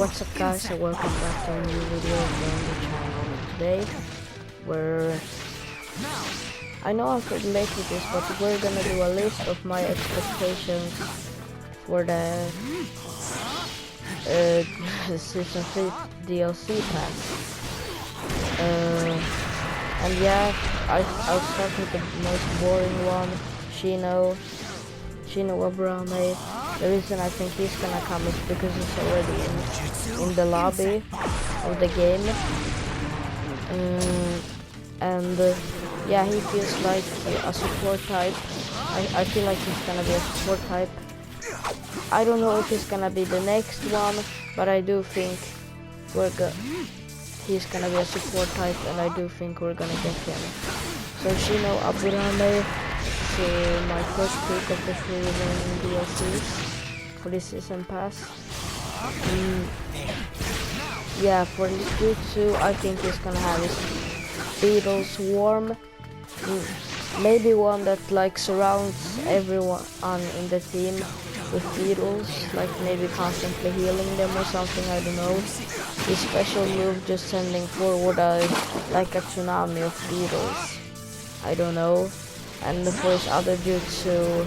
What's up guys, and welcome back to a new video from the channel. Today I know I'm pretty late with this, but we're gonna do a list of my expectations for the Season 3 DLC pack. And yeah, I'll start with the most boring one, Shino Aburame. The reason I think he's gonna come is because he's already in the lobby of the game. Yeah, he feels like a support type. I feel like he's gonna be a support type. I don't know if he's gonna be the next one, but I do think he's gonna be a support type, and I do think we're gonna get him. So Shino Aburame is my first pick of the 3 remaining DLCs for this season pass. Yeah, for this jutsu, I think he's gonna have his Beetle Swarm. Maybe one that like surrounds everyone in the team with beetles, like maybe constantly healing them or something, I don't know. His special move just sending forward like a tsunami of beetles, I don't know. And for his other jutsu,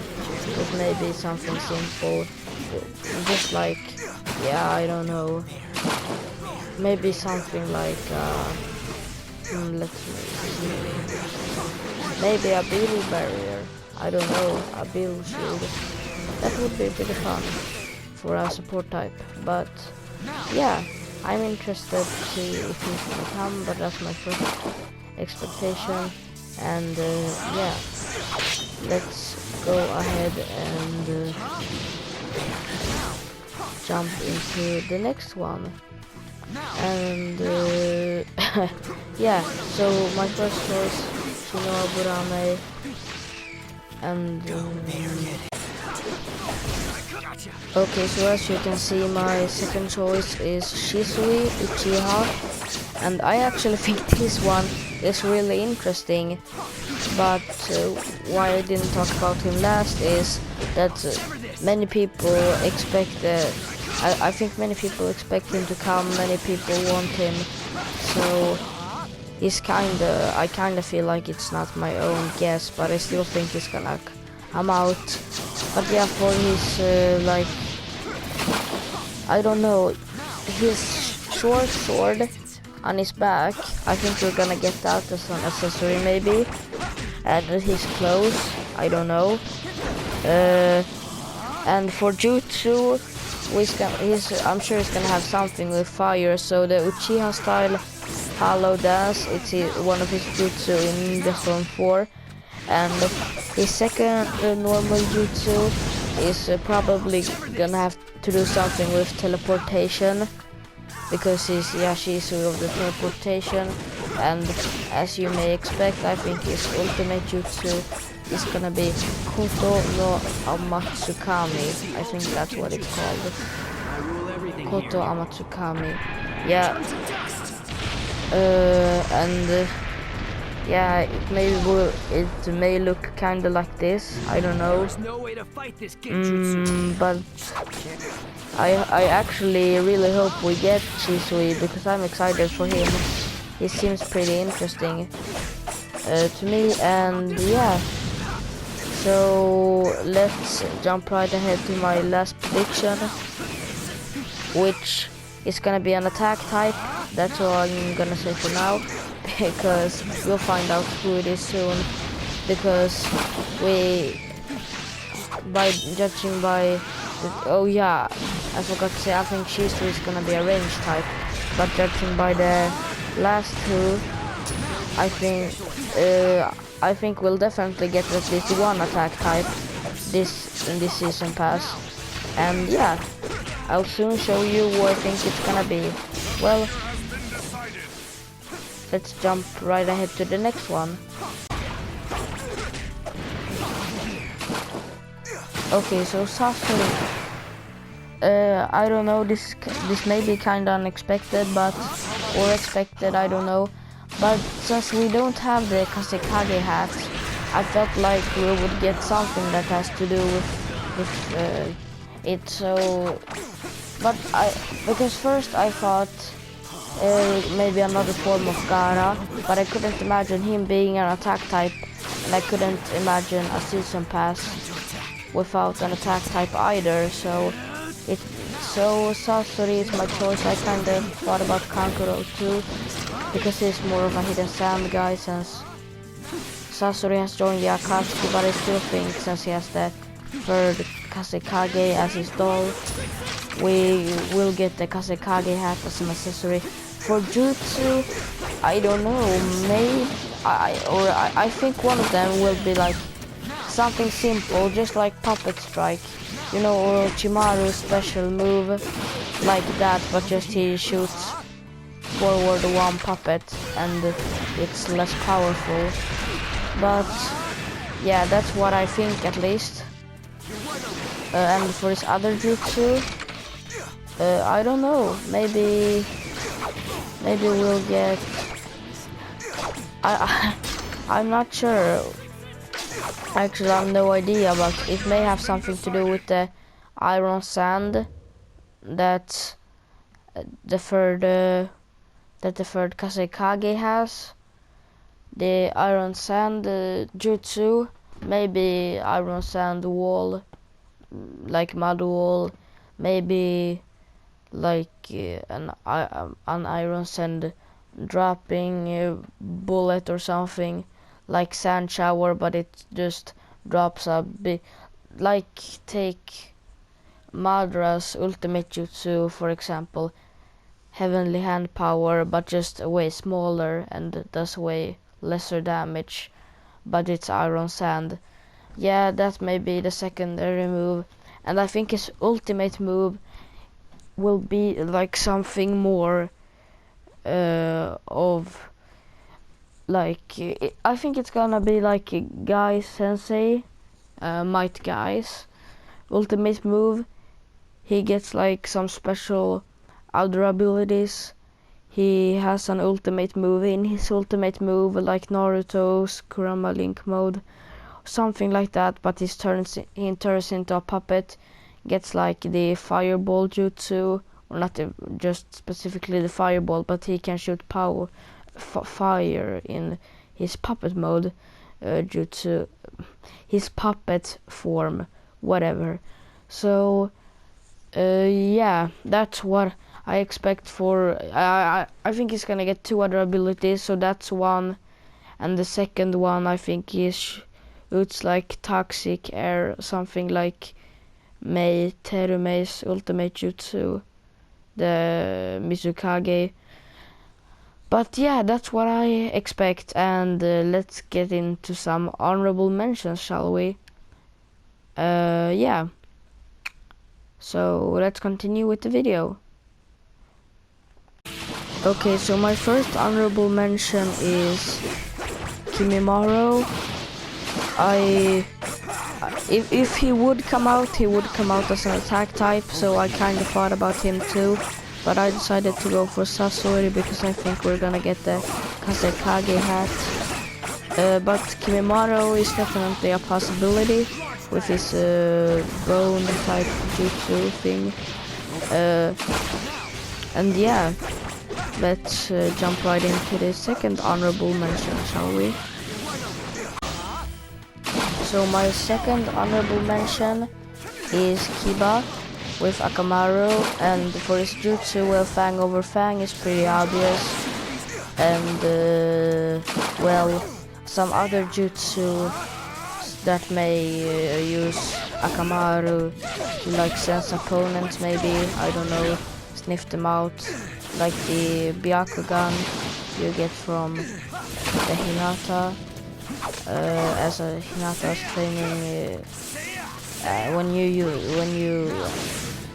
it may be something simple, just like, yeah, I don't know, maybe something like, let's see, maybe a beetle barrier, I don't know, a beetle shield. That would be pretty fun for a support type, but yeah, I'm interested to see if he's gonna come, but that's my first expectation. And yeah, let's go ahead and jump into the next one. And yeah, so my first choice, Shino Aburame, and okay, so as you can see, my second choice is Shisui Uchiha, and I actually think this one is really interesting, but why I didn't talk about him last is that many people expect I think many people expect him to come, many people want him, so I kinda feel like it's not my own guess, but I still think he's gonna come out. But yeah, for his like, I don't know, his short sword on his back, I think we're gonna get that as an accessory maybe. And his clothes, I don't know. And for jutsu, I'm sure he's gonna have something with fire. So the Uchiha style Hollow Dance, it's one of his jutsu in the Storm 4. And his second normal jutsu is probably gonna have to do something with teleportation, because he's Yashisu of the teleportation. And as you may expect, I think his ultimate jutsu is gonna be Koto no Amatsukami. I think that's what it's called. Koto Amatsukami. Yeah. Yeah, it may look kinda like this, I don't know. But I actually really hope we get Shisui, because I'm excited for him. He seems pretty interesting to me, and yeah. So let's jump right ahead to my last prediction, which is gonna be an attack type. That's all I'm gonna say for now, because we'll find out who it is soon, because judging by oh yeah, I forgot to say, I think Shisui is gonna be a range type, but judging by the last two, I think we'll definitely get at least one attack type in this season pass. And yeah, I'll soon show you who I think it's gonna be. Well, let's jump right ahead to the next one. Okay, so Sasuke, I don't know, this may be kinda unexpected, or expected, I don't know. But since we don't have the Kazekage hat, I felt like we would get something that has to do with it. So but because first I thought maybe another form of Gaara, but I couldn't imagine him being an attack type, and I couldn't imagine a season pass without an attack type either. So Sasori is my choice. I kind of thought about Kankuro too, because he's more of a hidden sand guy, since Sasori has joined the Akatsuki, but I still think since he has the third Kazekage as his doll, we will get the Kazekage hat as an accessory. For Jutsu, I don't know, maybe I think one of them will be like something simple, just like Puppet Strike, you know, or Orochimaru's special move like that, but just he shoots forward one puppet and it's less powerful. But yeah, that's what I think at least. And for this other jutsu, I don't know, maybe we'll get, I'm not sure. Actually, I have no idea, but it may have something to do with the iron sand that the third Kazekage has. The iron sand jutsu, maybe iron sand wall, like mud wall, maybe like an iron sand dropping bullet or something, like sand shower, but it just drops a bit. Like take Madra's ultimate jutsu, for example, heavenly hand power, but just way smaller and does way lesser damage, but it's iron sand. Yeah, that may be the secondary move, and I think his ultimate move will be like something more of like, I think it's gonna be like a Guy Sensei, Might Guy's ultimate move. He gets like some special other abilities. He has an ultimate move in his ultimate move, like Naruto's Kurama Link mode, something like that, but he turns into a puppet, gets like the fireball jutsu, or not just specifically the fireball, but he can shoot fire in his puppet mode jutsu, his puppet form, whatever. So yeah, that's what I expect for. I think he's gonna get two other abilities, so that's one, and the second one I think is it's like toxic air, something like Mei Terumei's ultimate jutsu, the Mizukage. But yeah, that's what I expect, and let's get into some honorable mentions, shall we? Yeah. So let's continue with the video. Okay, so my first honorable mention is Kimimaro. If he would come out as an attack type, so I kind of thought about him too, but I decided to go for Sasori because I think we're gonna get the Kazekage hat. But Kimimaro is definitely a possibility with his bone type jutsu thing. And yeah, let's jump right into the second honorable mention, shall we? So my second honorable mention is Kiba with Akamaru, and for his jutsu, well, Fang over Fang is pretty obvious, and well, some other jutsu that may use Akamaru to like sense opponents, maybe, I don't know, sniff them out, like the Byakugan you get from the Hinata, as a Hinata's training, when you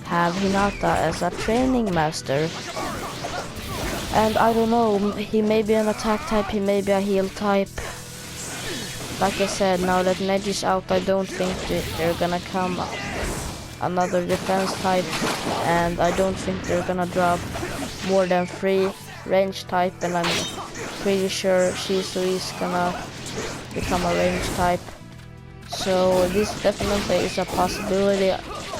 have Hinata as a training master. And I don't know, he may be an attack type, he may be a heal type. Like I said, now that Neji's out, I don't think they're gonna come another defense type, and I don't think they're gonna drop more than 3 range type, and I'm pretty sure Shizu is gonna become a range type. So this definitely is a possibility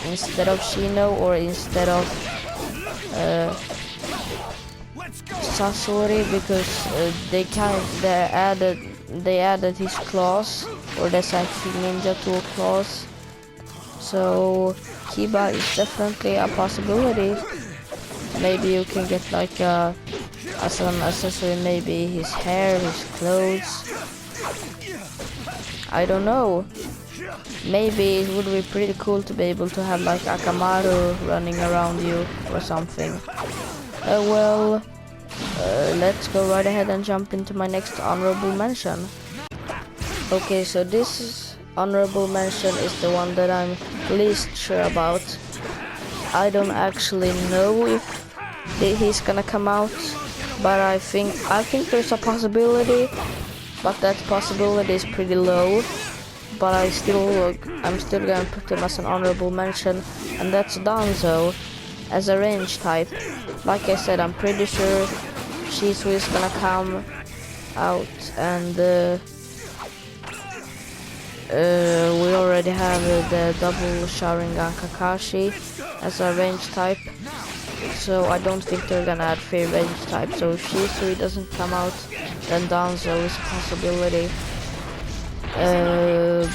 instead of Shino or instead of Sasori, because they added his claws, or the Psychic Ninja tool claws. So Kiba is definitely a possibility. Maybe you can get like as an accessory, maybe his hair, his clothes. I don't know. Maybe it would be pretty cool to be able to have like Akamaru running around you or something. Let's go right ahead and jump into my next honorable mention. Okay, so this honorable mention is the one that I'm least sure about. I don't actually know if he's gonna come out, but I think there's a possibility, but that possibility is pretty low. But I'm still gonna put him as an honorable mention, and that's Danzo as a range type. Like I said, I'm pretty sure Shizu is gonna come out, and we already have the double Sharingan Kakashi as a range type, so I don't think they're gonna add 3 range types. So if Shizu doesn't come out, then Danzo is a possibility.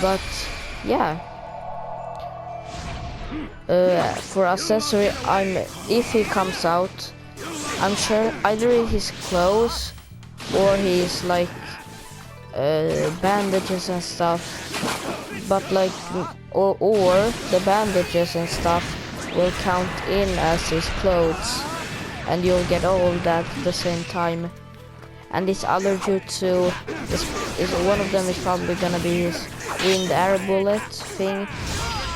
But yeah, for accessory, if he comes out, I'm sure either his clothes or his like bandages and stuff, but like or the bandages and stuff will count in as his clothes, and you'll get all of that at the same time. And this other jutsu is one of them is probably gonna be his wind air bullet thing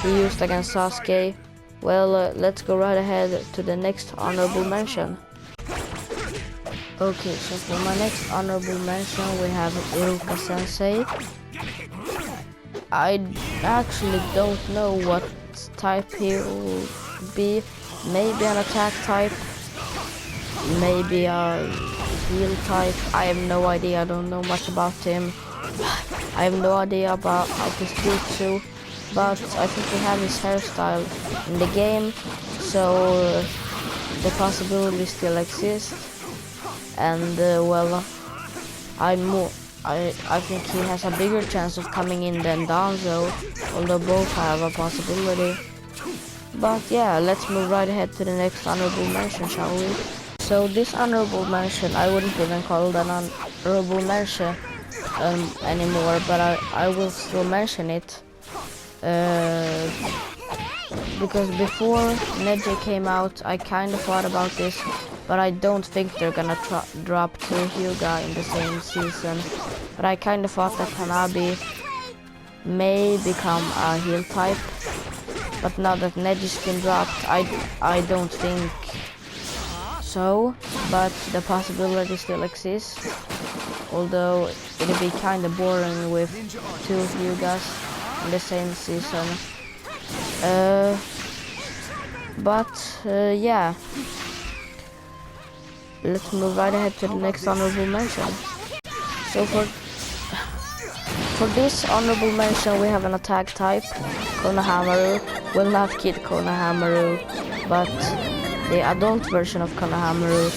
he used against Sasuke. Well, let's go right ahead to the next honorable mention. Okay, so for my next honorable mention we have Iruka Sensei. I actually don't know what type he will be. Maybe an attack type, maybe a heal type. I have no idea. I don't know much about him. I have no idea about his jutsu, but I think we have his hairstyle in the game, so the possibility still exists. And well, I think he has a bigger chance of coming in than Danzo, although both have a possibility. But yeah, let's move right ahead to the next honorable mention, shall we? So this honorable mention, I wouldn't even call it an honorable mention anymore, but I will still mention it. Because before Neji came out, I kind of thought about this, but I don't think they're gonna drop 2 Hyuga in the same season. But I kind of thought that Hanabi may become a heal type, but now that Neji's skin dropped, I don't think so, but the possibility still exists, although it'd be kind of boring with 2 Hyugas in the same season. Yeah, let's move right ahead to the next honorable mention. So for this honorable mention we have an attack type, Konohamaru. Well, not Kid Konohamaru, but the adult version of Konohamaru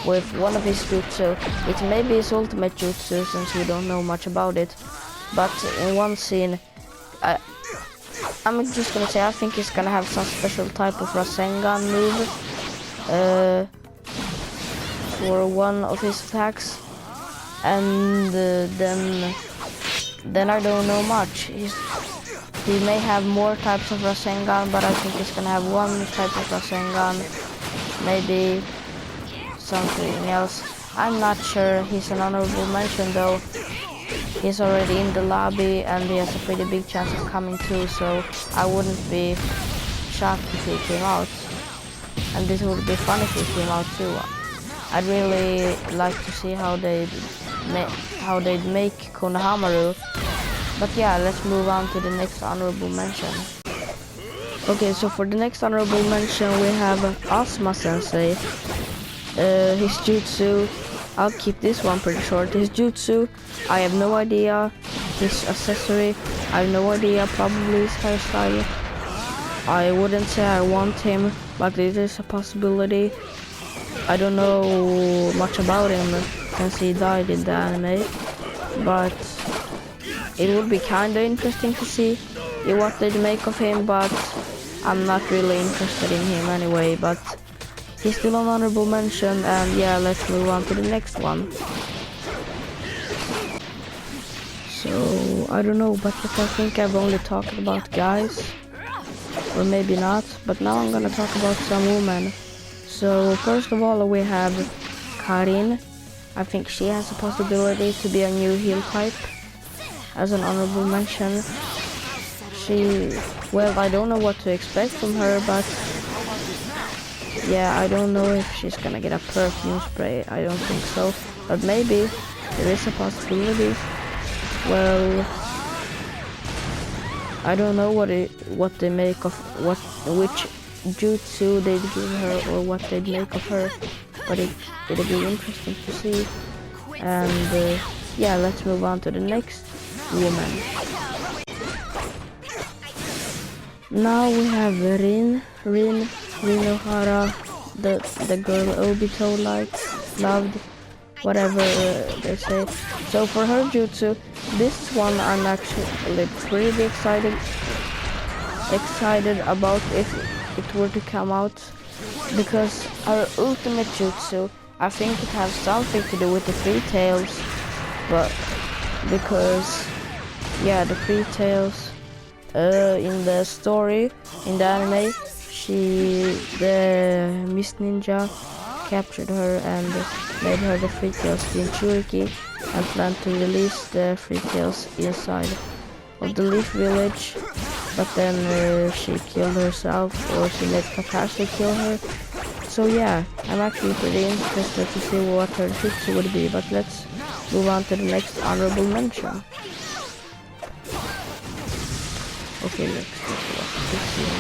with one of his jutsu. It may be his ultimate jutsu since we don't know much about it, but in one scene, I'm just gonna say I think he's gonna have some special type of Rasengan move for one of his attacks, and then I don't know much. He may have more types of Rasengan, but I think he's gonna have one type of Rasengan, maybe something else. I'm not sure. He's an honorable mention though. He's already in the lobby and he has a pretty big chance of coming too, so I wouldn't be shocked if he came out. And this would be fun if he came out too. I'd really like to see how they'd make Konohamaru. But yeah, let's move on to the next honorable mention. Okay, so for the next honorable mention we have Asuma Sensei. His jutsu, I'll keep this one pretty short. His jutsu, I have no idea. His accessory, I have no idea. Probably his hairstyle. I wouldn't say I want him, but it is a possibility. I don't know much about him since he died in the anime, but it would be kinda interesting to see what they'd make of him, but I'm not really interested in him anyway, but he's still an honorable mention, and yeah, let's move on to the next one. So, I don't know, but I think I've only talked about guys, or maybe not, but now I'm gonna talk about some women. So, first of all, we have Karin. I think she has a possibility to be a new heel type, as an honorable mention. Well, I don't know what to expect from her, but yeah, I don't know if she's gonna get a perfume spray. I don't think so, but maybe there is a possibility. Well, I don't know what they make of which jutsu they'd give her or what they'd make of her, but it'll be interesting to see. And yeah, let's move on to the next woman. Now we have Rin Ohara, the girl Obito loved, whatever they say. So for her jutsu, this one I'm actually pretty excited about if it were to come out, because her ultimate jutsu, I think it has something to do with the three tails, but because yeah, the three tails in the story, in the anime, the Miss Ninja captured her and made her the three tails Jinchuriki and planned to release the three tails inside of the Leaf Village, but then she killed herself, or she let Kakashi kill her. So yeah, I'm actually pretty interested to see what her jutsu would be, but let's move on to the next honorable mention. Okay, let's watch this scene,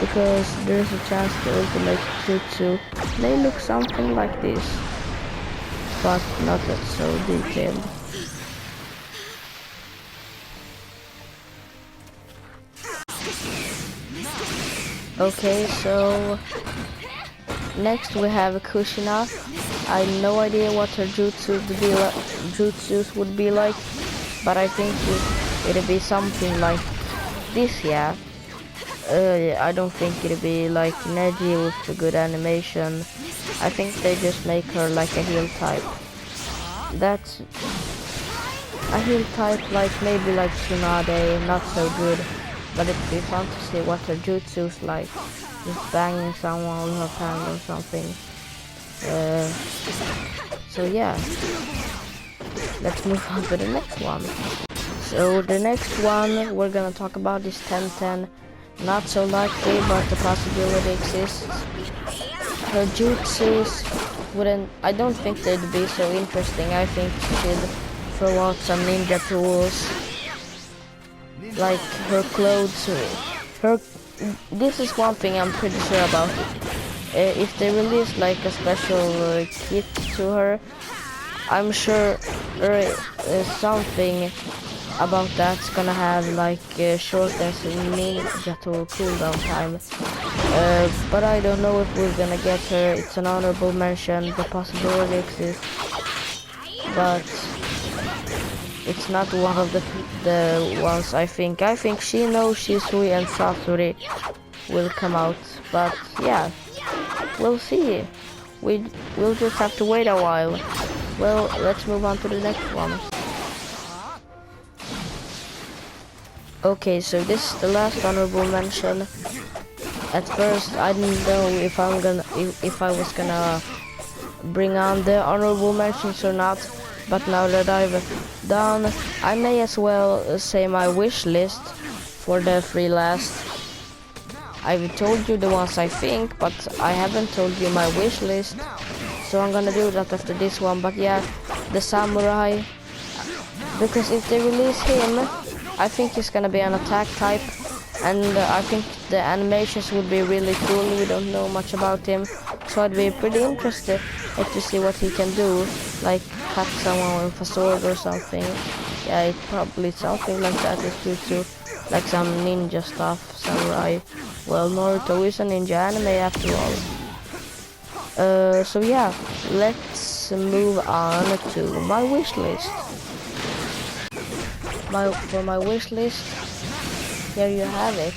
because there's a chance the ultimate jutsu may look something like this, but not that so detailed. Okay, so next we have Kushina. I have no idea what her jutsus would be like, but I think it'll be something like this, yeah. I don't think it'll be like Neji with the good animation. I think they just make her like a heel type. That's a heel type, like maybe like Tsunade, not so good, but it'd be fun to see what her jutsu's like. Just banging someone with her hand or something. So yeah, let's move on to the next one. So the next one we're gonna talk about is Tenten. Not so likely, but the possibility exists. Her jutsus I don't think they'd be so interesting. I think she'd throw out some ninja tools, like her clothes. This is one thing I'm pretty sure about. If they release like a special kit to her, I'm sure something about that's gonna have like shortest ninja tool cooldown time. But I don't know if we're gonna get her. It's an honorable mention. The possibility exists, but it's not one of the ones I think. I think Shino, Shisui, and Sasori will come out. But yeah, we'll see. We'll just have to wait a while. Well, let's move on to the next one. Okay, so this is the last honorable mention. At first, I didn't know if I was gonna bring on the honorable mentions or not. But now that I've done, I may as well say my wish list for the three last. I've told you the ones I think, but I haven't told you my wish list. So I'm gonna do that after this one. But yeah, the samurai, because if they release him, I think he's gonna be an attack type, and I think the animations would be really cool. We don't know much about him, so I'd be pretty interested to see what he can do, like cut someone with a sword or something. Yeah, it's probably something like that is jutsu. like some ninja stuff, samurai. Well, Naruto is a ninja anime after all. So yeah, let's move on to my wish list. For my wish list, here you have it.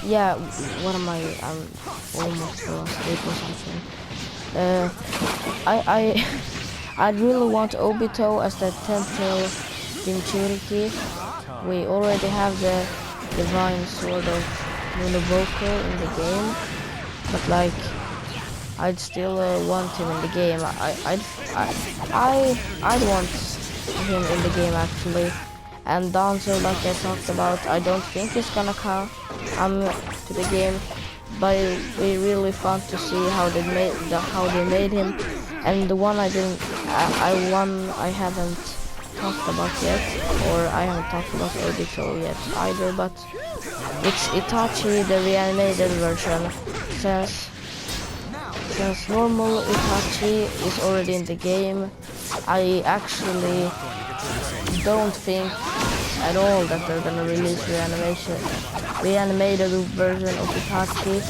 Yeah, what am I? I'm almost asleep or something. I really want Obito as the Temple Jinchuriki. We already have the Divine Sword of Munoboko in the game, but like, I'd still want him in the game. I'd want him in the game actually. And Danzo, like I talked about, I don't think he's gonna come to the game, but it'll be really fun to see how they made him. And the one I haven't talked about yet, or I haven't talked about Obito yet either, but it's Itachi, the reanimated version. Since normal Itachi is already in the game, I actually don't think at all that they're gonna release reanimated version of Itachi,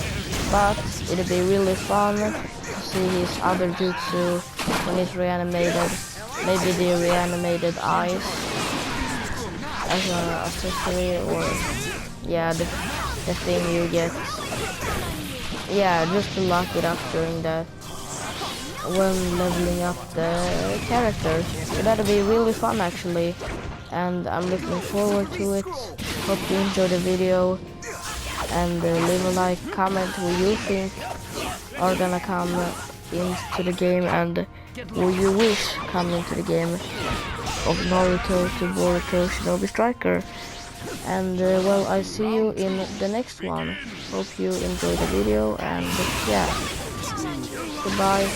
but it'll be really fun to see his other jutsu when he's reanimated. Maybe the reanimated eyes as an accessory, or yeah, the thing you get. Yeah, just to lock it up during that when leveling up the characters. So that'll be really fun actually, and I'm looking forward to it. Hope you enjoyed the video, and leave a like, comment who you think are gonna come into the game and who you wish come into the game of Naruto to Boruto Shinobi Striker. And well, I see you in the next one. Hope you enjoyed the video, and yeah, goodbye.